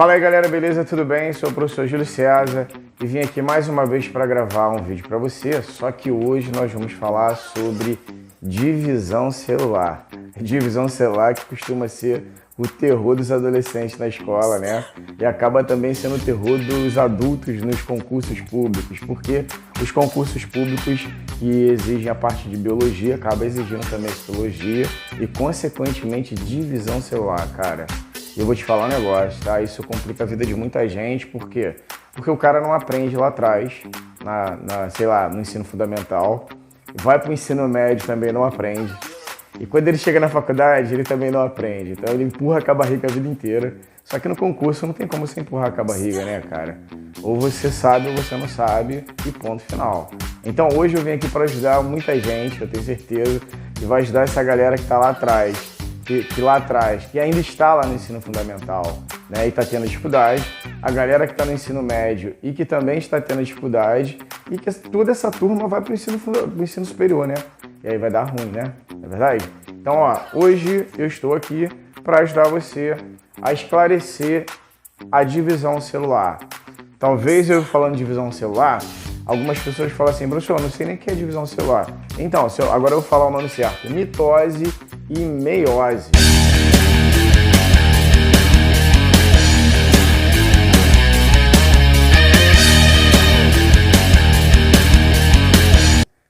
Fala aí galera, beleza? Tudo bem? Sou o professor Júlio César e vim aqui mais uma vez para gravar um vídeo para você, só que hoje nós vamos falar sobre divisão celular. Divisão celular que costuma ser o terror dos adolescentes na escola, né? E acaba também sendo o terror dos adultos nos concursos públicos, porque os concursos públicos que exigem a parte de biologia acabam exigindo também psicologia e, consequentemente, divisão celular, cara. E eu vou te falar um negócio, tá? Isso complica a vida de muita gente, por quê? Porque o cara não aprende lá atrás, sei lá, no ensino fundamental, vai pro ensino médio também não aprende. E quando ele chega na faculdade, ele também não aprende. Então ele empurra com a barriga a vida inteira. Só que no concurso não tem como você empurrar com a barriga, né, cara? Ou você sabe ou você não sabe e ponto final. Então hoje eu vim aqui para ajudar muita gente, eu tenho certeza, que vai ajudar essa galera que tá lá atrás. Que ainda está lá no ensino fundamental, né, e está tendo dificuldade, a galera que está no ensino médio e que também está tendo dificuldade, e que toda essa turma vai para o ensino superior, né? E aí vai dar ruim, né? Não é verdade? Então, ó, hoje eu estou aqui para ajudar você a esclarecer a divisão celular. Talvez eu falando de divisão celular, algumas pessoas falam assim, professor, eu não sei nem o que é divisão celular. Então, agora eu vou falar o nome certo: mitose e meiose.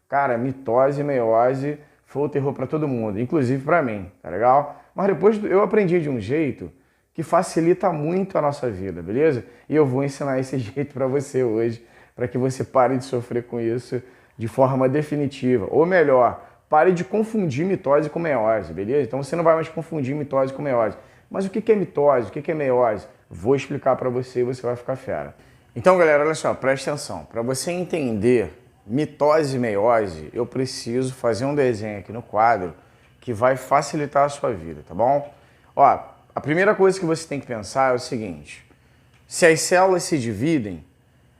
Cara, mitose e meiose foi o terror para todo mundo, inclusive para mim, tá legal? Mas depois eu aprendi de um jeito que facilita muito a nossa vida, beleza? E eu vou ensinar esse jeito para você hoje, para que você pare de sofrer com isso de forma definitiva. Ou melhor, pare de confundir mitose com meiose, beleza? Então você não vai mais confundir mitose com meiose. Mas o que é mitose? O que é meiose? Vou explicar para você e você vai ficar fera. Então, galera, olha só, preste atenção. Para você entender mitose e meiose, eu preciso fazer um desenho aqui no quadro que vai facilitar a sua vida, tá bom? Ó, a primeira coisa que você tem que pensar é o seguinte: se as células se dividem,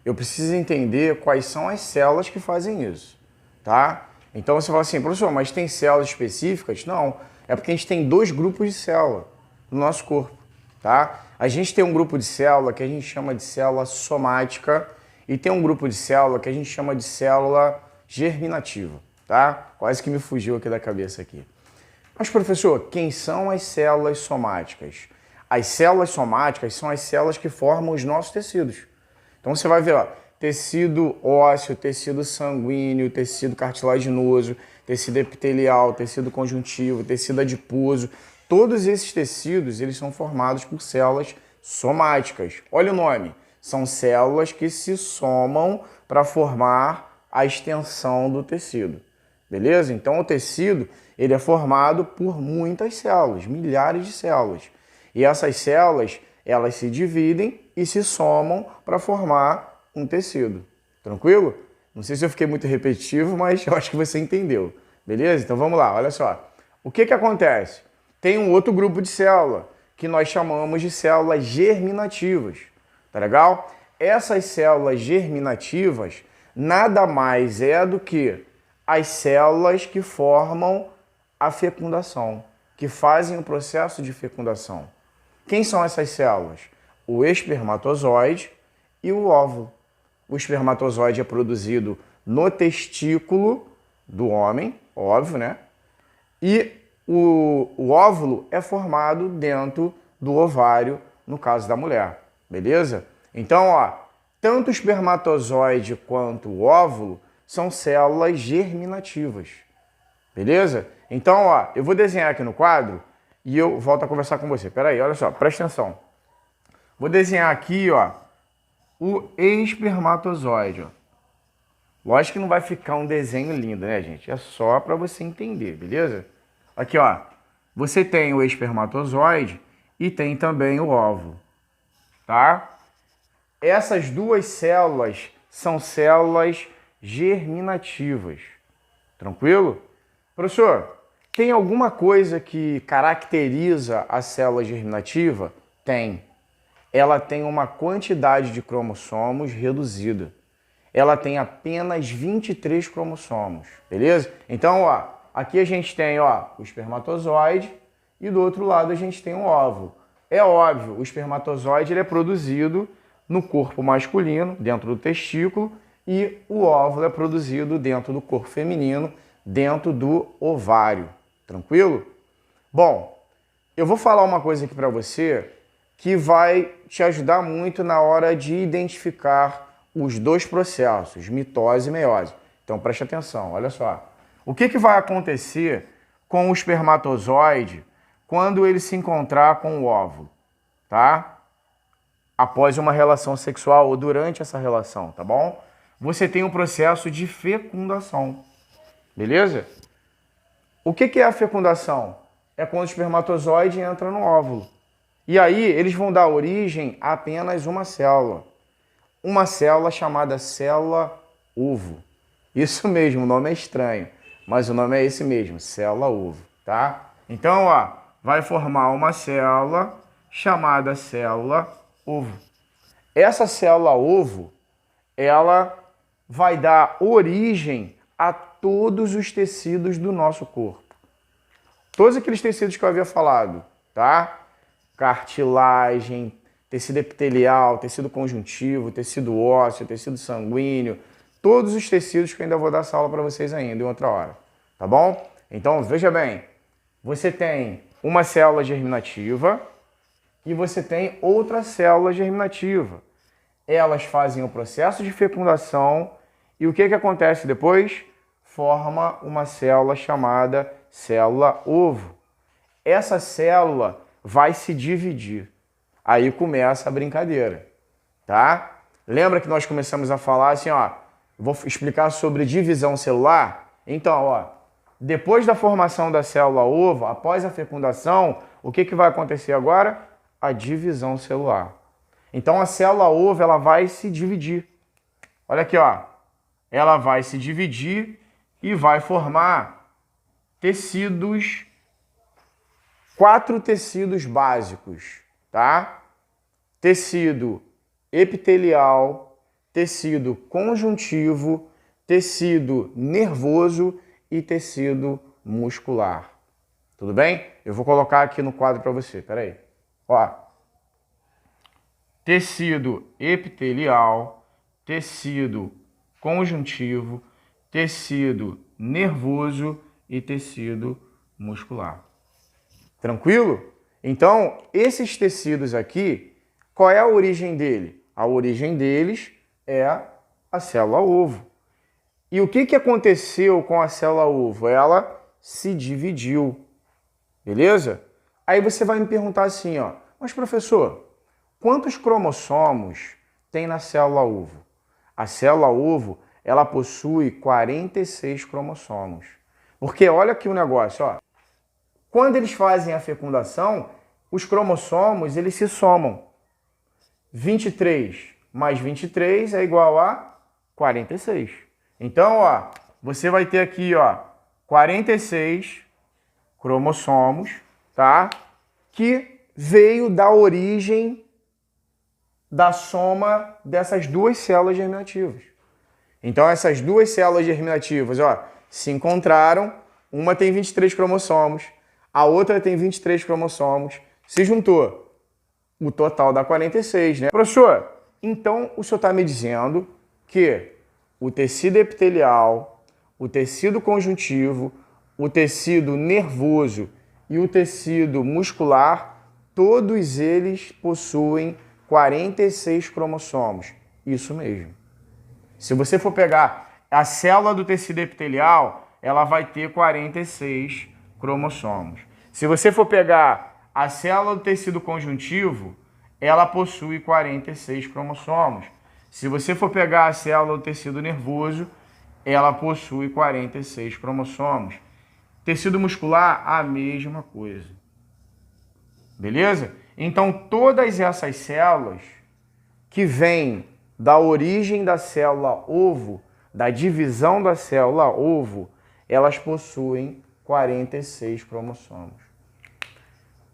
eu preciso entender quais são as células que fazem isso, tá? Então você fala assim, professor, mas tem células específicas? Não, é porque a gente tem dois grupos de célula no nosso corpo, tá? A gente tem um grupo de célula que a gente chama de célula somática e tem um grupo de célula que a gente chama de célula germinativa, tá? Quase que me fugiu aqui da cabeça aqui. Mas, professor, quem são as células somáticas? As células somáticas são as células que formam os nossos tecidos. Então você vai ver, ó, tecido ósseo, tecido sanguíneo, tecido cartilaginoso, tecido epitelial, tecido conjuntivo, tecido adiposo. Todos esses tecidos, eles são formados por células somáticas. Olha o nome, são células que se somam para formar a extensão do tecido. Beleza? Então o tecido, ele é formado por muitas células, milhares de células. E essas células, elas se dividem e se somam para formar um tecido. Tranquilo? Não sei se eu fiquei muito repetitivo, mas eu acho que você entendeu. Beleza? Então vamos lá, olha só. O que acontece? Tem um outro grupo de célula que nós chamamos de células germinativas. Tá legal? Essas células germinativas nada mais é do que as células que formam a fecundação, que fazem o processo de fecundação. Quem são essas células? O espermatozoide e o óvulo. O espermatozoide é produzido no testículo do homem, óbvio, né? E o óvulo é formado dentro do ovário, no caso da mulher, beleza? Então, ó, tanto o espermatozoide quanto o óvulo são células germinativas, beleza? Então, ó, eu vou desenhar aqui no quadro e eu volto a conversar com você. Pera aí, olha só, presta atenção. Vou desenhar aqui, ó, o espermatozoide, ó. Lógico que não vai ficar um desenho lindo, né, gente? É só para você entender, beleza? Aqui, ó, você tem o espermatozoide e tem também o óvulo, tá? Essas duas células são células germinativas, tranquilo? Professor, tem alguma coisa que caracteriza a célula germinativa? Tem. Ela tem uma quantidade de cromossomos reduzida. Ela tem apenas 23 cromossomos, beleza? Então, ó, aqui a gente tem, ó, o espermatozoide e do outro lado a gente tem o óvulo. É óbvio, o espermatozoide ele é produzido no corpo masculino, dentro do testículo, e o óvulo é produzido dentro do corpo feminino, dentro do ovário. Tranquilo? Bom, eu vou falar uma coisa aqui para você que vai te ajudar muito na hora de identificar os dois processos, mitose e meiose. Então preste atenção, olha só. O que vai acontecer com o espermatozoide quando ele se encontrar com o óvulo, tá? Após uma relação sexual ou durante essa relação, tá bom? Você tem um processo de fecundação, beleza? O que é a fecundação? É quando o espermatozoide entra no óvulo. E aí eles vão dar origem a apenas uma célula. Uma célula chamada célula-ovo. Isso mesmo, o nome é estranho, mas o nome é esse mesmo, célula-ovo, tá? Então, ó, vai formar uma célula chamada célula-ovo. Essa célula-ovo, ela vai dar origem a todos os tecidos do nosso corpo. Todos aqueles tecidos que eu havia falado, tá? Cartilagem, tecido epitelial, tecido conjuntivo, tecido ósseo, tecido sanguíneo, todos os tecidos que eu ainda vou dar essa aula para vocês ainda em outra hora, tá bom? Então, veja bem, você tem uma célula germinativa e você tem outra célula germinativa. Elas fazem o processo de fecundação e o que acontece depois? Forma uma célula chamada célula-ovo. Essa célula vai se dividir. Aí começa a brincadeira, tá? Lembra que nós começamos a falar assim, ó, vou explicar sobre divisão celular? Então, ó, depois da formação da célula-ovo, após a fecundação, o que vai acontecer agora? A divisão celular. Então a célula-ovo, ela vai se dividir. Olha aqui, ó. Ela vai se dividir e vai formar tecidos, 4 tecidos básicos, tá? Tecido epitelial, tecido conjuntivo, tecido nervoso e tecido muscular. Tudo bem? Eu vou colocar aqui no quadro para você, peraí. Ó, tecido epitelial, tecido conjuntivo, tecido nervoso e tecido muscular. Tranquilo? Então, esses tecidos aqui, qual é a origem dele? A origem deles é a célula-ovo. E o que aconteceu com a célula-ovo? Ela se dividiu, beleza? Aí você vai me perguntar assim, ó, mas professor, quantos cromossomos tem na célula-ovo? A célula-ovo, ela possui 46 cromossomos. Porque olha aqui o negócio, ó. Quando eles fazem a fecundação, os cromossomos, eles se somam. 23 mais 23 é igual a 46. Então, ó, você vai ter aqui, ó, 46 cromossomos, tá? Que veio da origem da soma dessas duas células germinativas. Então, essas duas células germinativas, ó, se encontraram, uma tem 23 cromossomos, a outra tem 23 cromossomos, se juntou. O total dá 46, né? Professor, então o senhor está me dizendo que o tecido epitelial, o tecido conjuntivo, o tecido nervoso e o tecido muscular, todos eles possuem 46 cromossomos. Isso mesmo. Se você for pegar a célula do tecido epitelial, ela vai ter 46 cromossomos. Se você for pegar a célula do tecido conjuntivo, ela possui 46 cromossomos. Se você for pegar a célula do tecido nervoso, ela possui 46 cromossomos. Tecido muscular, a mesma coisa. Beleza? Então, todas essas células que vêm da origem da célula-ovo, da divisão da célula-ovo, elas possuem 46 cromossomos.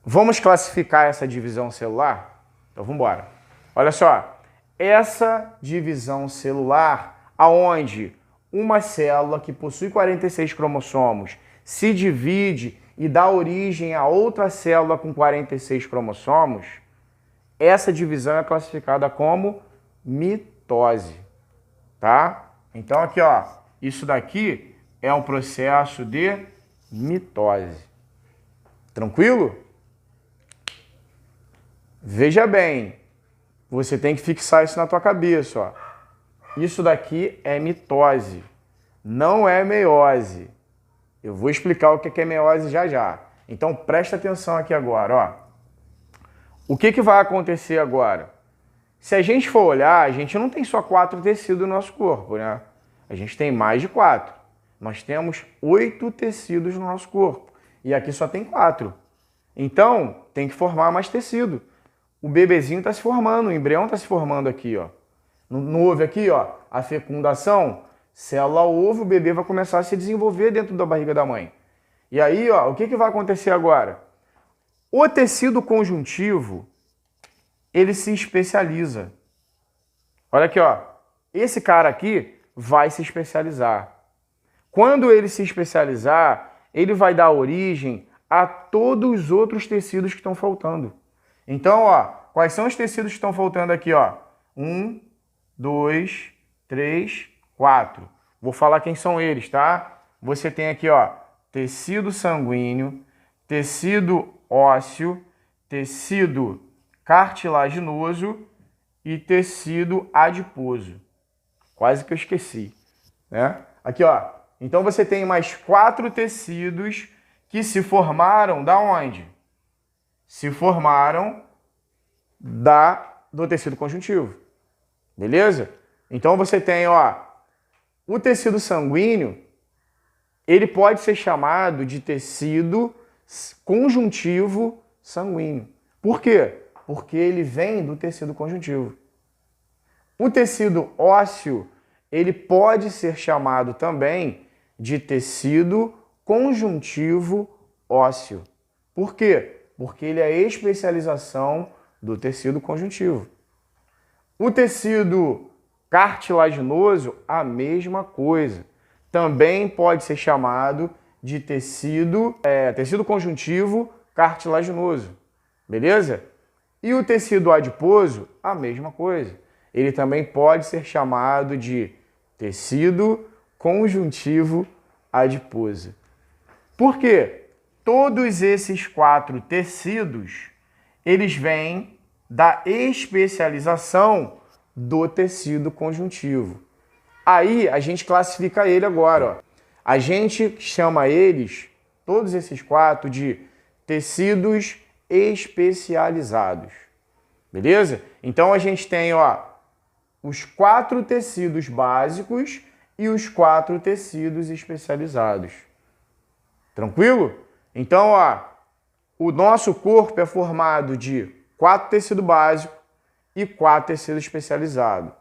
Vamos classificar essa divisão celular? Então, vamos embora. Olha só, essa divisão celular, aonde uma célula que possui 46 cromossomos se divide e dá origem a outra célula com 46 cromossomos, essa divisão é classificada como mitose, tá? Então aqui, ó, isso daqui é um processo de mitose. Tranquilo? Veja bem, você tem que fixar isso na tua cabeça, ó. Isso daqui é mitose, não é meiose. Eu vou explicar o que é meiose já já. Então presta atenção aqui agora, ó. O que vai acontecer agora? Se a gente for olhar, a gente não tem só 4 tecidos no nosso corpo, né? A gente tem mais de 4. Nós temos 8 tecidos no nosso corpo. E aqui só tem 4. Então, tem que formar mais tecido. O bebezinho está se formando, o embrião está se formando aqui, ó. Não houve aqui, ó, a fecundação, célula ovo, o bebê vai começar a se desenvolver dentro da barriga da mãe. E aí, ó, o que vai acontecer agora? O tecido conjuntivo, ele se especializa. Olha aqui, ó. Esse cara aqui vai se especializar. Quando ele se especializar, ele vai dar origem a todos os outros tecidos que estão faltando. Então, ó, quais são os tecidos que estão faltando aqui, ó? 1, 2, 3, 4. Vou falar quem são eles, tá? Você tem aqui, ó, tecido sanguíneo, tecido ósseo, tecido cartilaginoso e tecido adiposo. Quase que eu esqueci, né? Aqui, ó. Então você tem mais 4 tecidos que se formaram da onde? Se formaram do tecido conjuntivo. Beleza? Então você tem, ó, o tecido sanguíneo, ele pode ser chamado de tecido conjuntivo sanguíneo. Por quê? Porque ele vem do tecido conjuntivo. O tecido ósseo, ele pode ser chamado também de tecido conjuntivo ósseo. Por quê? Porque ele é a especialização do tecido conjuntivo. O tecido cartilaginoso, a mesma coisa. Também pode ser chamado de tecido conjuntivo cartilaginoso. Beleza? E o tecido adiposo, a mesma coisa. Ele também pode ser chamado de tecido conjuntivo adiposo. Por quê? Todos esses 4 tecidos, eles vêm da especialização do tecido conjuntivo. Aí a gente classifica ele agora, ó. A gente chama eles, todos esses 4, de tecidos especializados. Beleza? Então a gente tem, ó, os 4 tecidos básicos e os 4 tecidos especializados. Tranquilo? Então, ó, o nosso corpo é formado de 4 tecidos básicos e 4 tecidos especializados.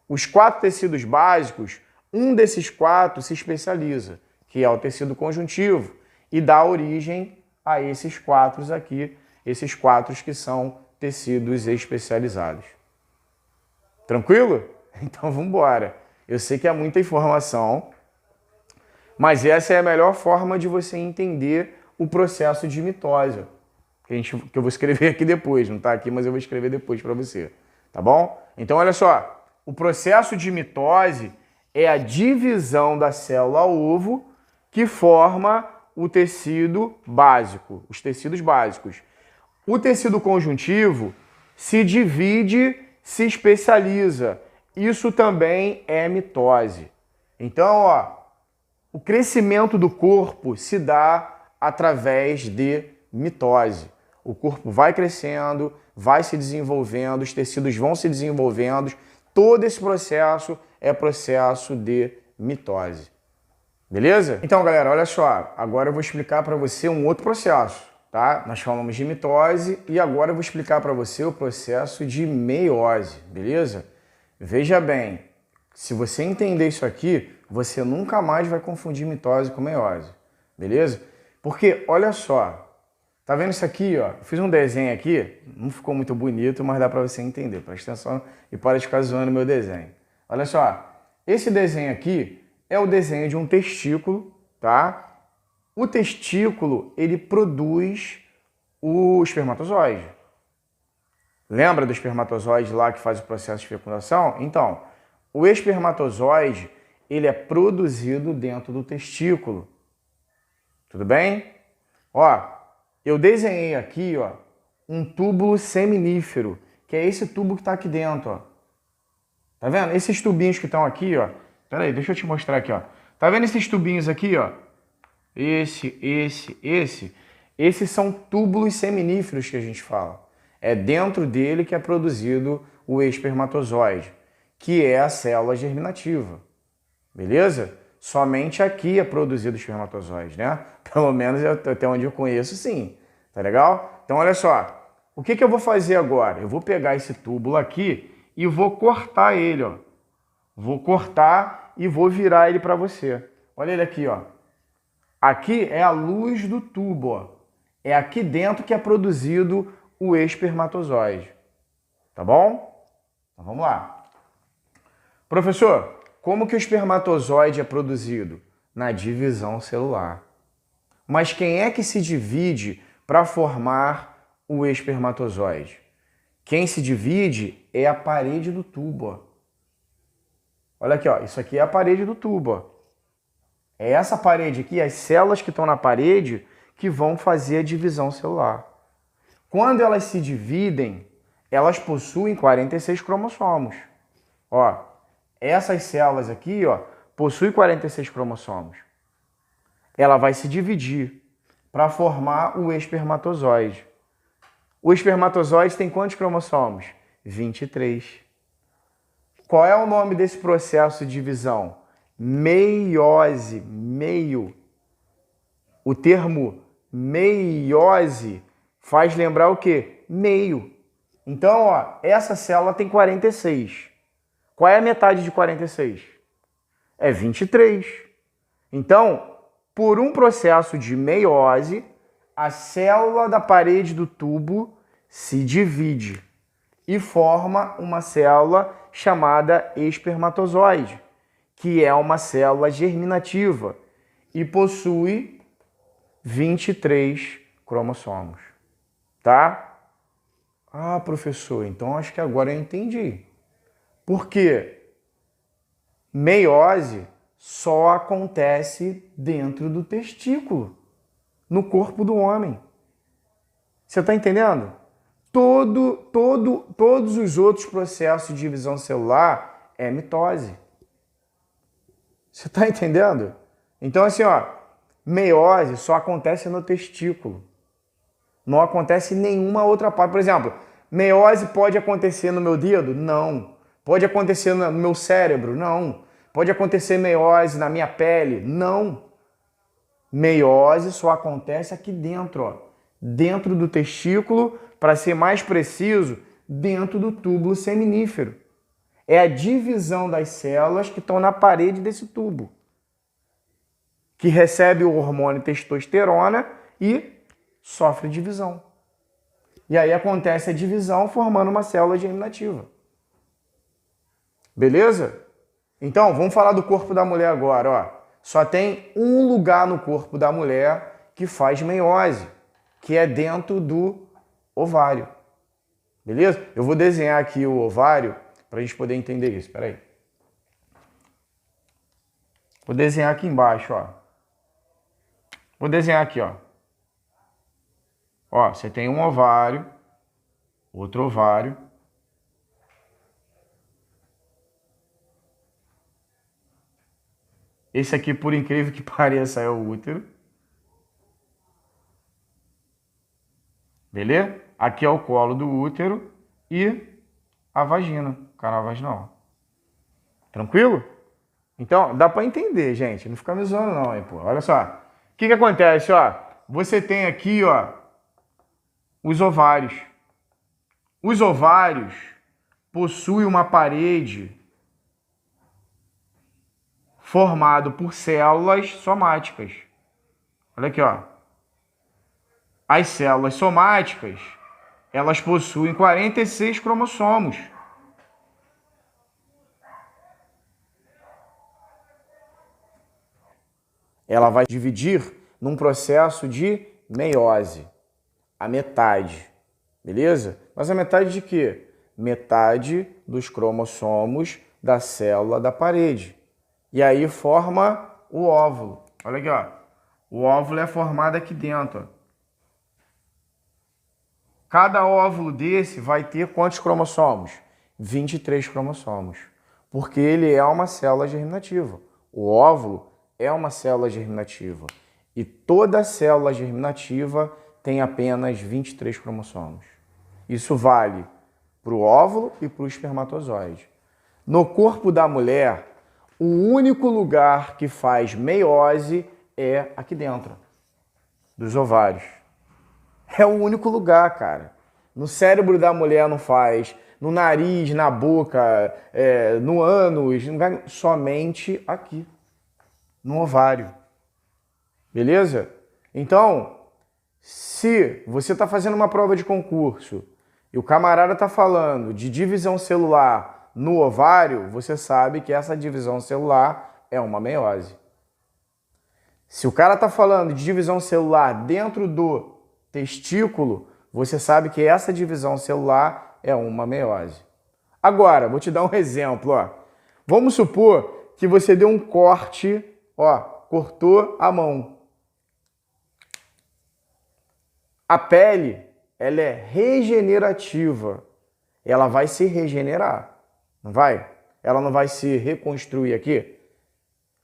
Os 4 tecidos básicos, um desses 4 se especializa, que é o tecido conjuntivo, e dá origem a esses 4 aqui, esses 4 que são tecidos especializados. Tranquilo? Então vamos embora. Eu sei que é muita informação, mas essa é a melhor forma de você entender o processo de mitose, que eu vou escrever aqui depois, não está aqui, mas eu vou escrever depois para você, tá bom? Então olha só, o processo de mitose é a divisão da célula ovo que forma o tecido básico, os tecidos básicos. O tecido conjuntivo se divide, se especializa. Isso também é mitose. Então, ó, o crescimento do corpo se dá através de mitose. O corpo vai crescendo, vai se desenvolvendo, os tecidos vão se desenvolvendo. Todo esse processo é processo de mitose. Beleza? Então, galera, olha só. Agora eu vou explicar para você um outro processo, tá? Nós falamos de mitose e agora eu vou explicar para você o processo de meiose, beleza? Veja bem, se você entender isso aqui, você nunca mais vai confundir mitose com meiose, beleza? Porque, olha só, tá vendo isso aqui, ó? Eu fiz um desenho aqui, não ficou muito bonito, mas dá para você entender. Presta atenção e para de ficar zoando meu desenho. Olha só, esse desenho aqui é o desenho de um testículo, tá? O testículo, ele produz o espermatozoide. Lembra do espermatozoide lá que faz o processo de fecundação? Então, o espermatozoide, ele é produzido dentro do testículo. Tudo bem? Ó, eu desenhei aqui, ó, um túbulo seminífero, que é esse tubo que está aqui dentro, ó. Tá vendo? Esses tubinhos que estão aqui, ó. Pera aí, deixa eu te mostrar aqui, ó. Tá vendo esses tubinhos aqui, ó? Esses são túbulos seminíferos que a gente fala. É dentro dele que é produzido o espermatozoide, que é a célula germinativa. Beleza? Somente aqui é produzido o espermatozoide, né? Pelo menos até onde eu conheço, sim. Tá legal? Então, olha só. O que eu vou fazer agora? Eu vou pegar esse túbulo aqui e vou cortar ele, ó. Vou cortar e vou virar ele para você. Olha ele aqui, ó. Aqui é a luz do tubo, ó. É aqui dentro que é produzido o espermatozoide. Tá bom? Então vamos lá. Professor, como que o espermatozoide é produzido? Na divisão celular. Mas quem é que se divide para formar o espermatozoide? Quem se divide é a parede do tubo, ó. Olha aqui, ó. Isso aqui é a parede do tubo, ó. É essa parede aqui, as células que estão na parede, que vão fazer a divisão celular. Quando elas se dividem, elas possuem 46 cromossomos. Ó, essas células aqui, ó, possuem 46 cromossomos. Ela vai se dividir para formar o espermatozoide. O espermatozoide tem quantos cromossomos? 23. Qual é o nome desse processo de divisão? Meiose, meio. O termo meiose faz lembrar o quê? Meio. Então, ó, essa célula tem 46. Qual é a metade de 46? É 23. Então, por um processo de meiose, a célula da parede do tubo se divide e forma uma célula chamada espermatozoide, que é uma célula germinativa e possui 23 cromossomos, tá? Ah, professor, então acho que agora eu entendi. Por quê? Meiose só acontece dentro do testículo, no corpo do homem. Você está entendendo? Todos os outros processos de divisão celular é mitose. Você está entendendo? Então, assim, ó, meiose só acontece no testículo. Não acontece em nenhuma outra parte. Por exemplo, meiose pode acontecer no meu dedo? Não. Pode acontecer no meu cérebro? Não. Pode acontecer meiose na minha pele? Não. Meiose só acontece aqui dentro, ó. Dentro do testículo, para ser mais preciso, dentro do túbulo seminífero. É a divisão das células que estão na parede desse tubo, que recebe o hormônio testosterona e sofre divisão. E aí acontece a divisão formando uma célula germinativa. Beleza? Então, vamos falar do corpo da mulher agora, ó. Só tem um lugar no corpo da mulher que faz meiose, que é dentro do ovário. Beleza? Eu vou desenhar aqui o ovário para a gente poder entender isso. Espera aí. Vou desenhar aqui embaixo, ó. Vou desenhar aqui, ó. Ó, você tem um ovário, outro ovário. Esse aqui, por incrível que pareça, é o útero. Beleza? Aqui é o colo do útero e a vagina, o canal vaginal. Tranquilo? Então, dá para entender, gente. Não fica me zoando não, hein, pô. Olha só. O que acontece, ó? Você tem aqui, ó, os ovários. Os ovários possuem uma parede formado por células somáticas. Olha aqui, ó. As células somáticas, elas possuem 46 cromossomos. Ela vai dividir num processo de meiose. A metade, beleza? Mas a metade de quê? Metade dos cromossomos da célula da parede. E aí forma o óvulo. Olha aqui, ó. O óvulo é formado aqui dentro, ó. Cada óvulo desse vai ter quantos cromossomos? 23 cromossomos. Porque ele é uma célula germinativa. O óvulo é uma célula germinativa. E toda célula germinativa tem apenas 23 cromossomos. Isso vale para o óvulo e para o espermatozoide. No corpo da mulher, o único lugar que faz meiose é aqui dentro, dos ovários. É o único lugar, cara. No cérebro da mulher não faz, no nariz, na boca, no ânus, somente aqui, no ovário. Beleza? Então, se você está fazendo uma prova de concurso e o camarada está falando de divisão celular no ovário, você sabe que essa divisão celular é uma meiose. Se o cara está falando de divisão celular dentro do testículo, você sabe que essa divisão celular é uma meiose. Agora, vou te dar um exemplo. Ó. Vamos supor que você deu um corte, ó, cortou a mão. A pele, ela é regenerativa. Ela vai se regenerar, não vai? Ela não vai se reconstruir aqui.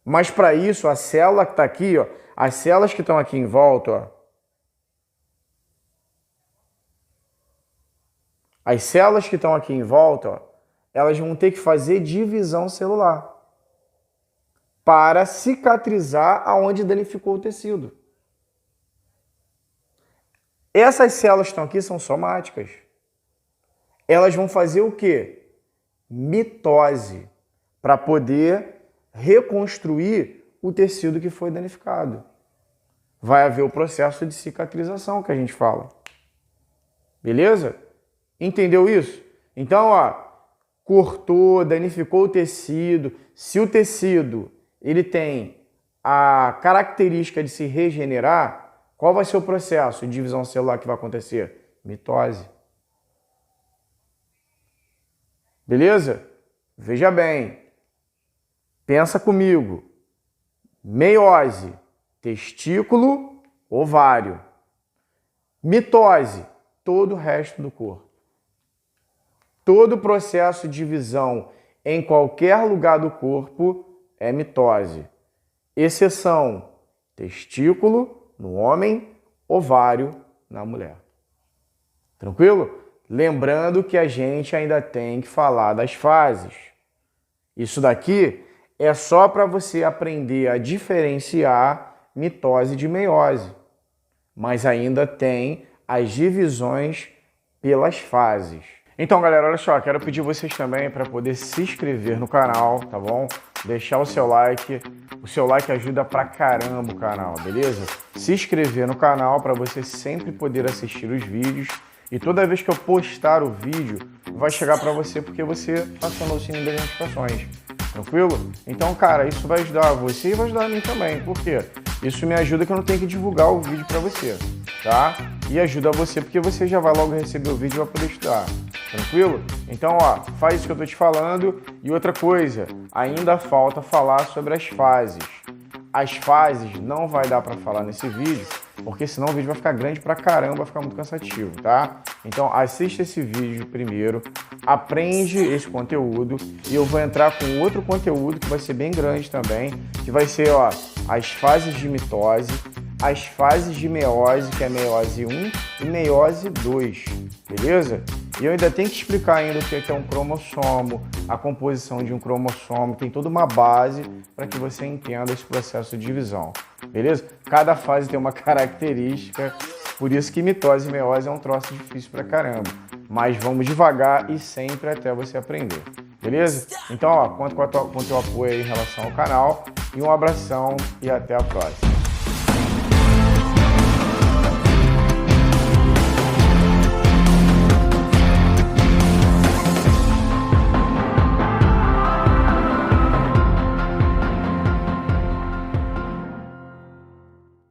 Mas para isso, a célula que está aqui, ó, as células que estão aqui em volta, ó, as células que estão aqui em volta, ó, elas vão ter que fazer divisão celular para cicatrizar aonde danificou o tecido. Essas células que estão aqui são somáticas. Elas vão fazer o quê? Mitose, para poder reconstruir o tecido que foi danificado. Vai haver o processo de cicatrização que a gente fala. Beleza? Entendeu isso? Então, ó, cortou, danificou o tecido. Se o tecido ele tem a característica de se regenerar, qual vai ser o processo de divisão celular que vai acontecer? Mitose. Beleza? Veja bem. Pensa comigo. Meiose, testículo, ovário. Mitose, todo o resto do corpo. Todo processo de divisão em qualquer lugar do corpo é mitose. Exceção, testículo no homem, ovário na mulher. Tranquilo? Lembrando que a gente ainda tem que falar das fases. Isso daqui é só para você aprender a diferenciar mitose de meiose. Mas ainda tem as divisões pelas fases. Então, galera, olha só, quero pedir vocês também para poder se inscrever no canal, tá bom? Deixar o seu like. O seu like ajuda pra caramba o canal, beleza? Se inscrever no canal para você sempre poder assistir os vídeos. E toda vez que eu postar o vídeo, vai chegar para você porque você acionou o sininho das notificações. Tranquilo? Então, cara, isso vai ajudar você e vai ajudar a mim também. Por quê? Isso me ajuda que eu não tenho que divulgar o vídeo para você, tá? E ajuda você porque você já vai logo receber o vídeo e vai poder estudar. Tranquilo? Então, ó, faz isso que eu tô te falando. E outra coisa, ainda falta falar sobre as fases. As fases não vai dar para falar nesse vídeo, porque senão o vídeo vai ficar grande pra caramba, vai ficar muito cansativo, tá? Então assista esse vídeo primeiro, aprende esse conteúdo e eu vou entrar com outro conteúdo que vai ser bem grande também, que vai ser, ó, as fases de mitose, as fases de meiose, que é meiose 1 e meiose 2, beleza? E eu ainda tenho que explicar ainda o que é um cromossomo, a composição de um cromossomo, tem toda uma base para que você entenda esse processo de divisão, beleza? Cada fase tem uma característica, por isso que mitose e meiose é um troço difícil pra caramba. Mas vamos devagar e sempre até você aprender, beleza? Então, ó, conto com o teu apoio aí em relação ao canal, e um abração e até a próxima.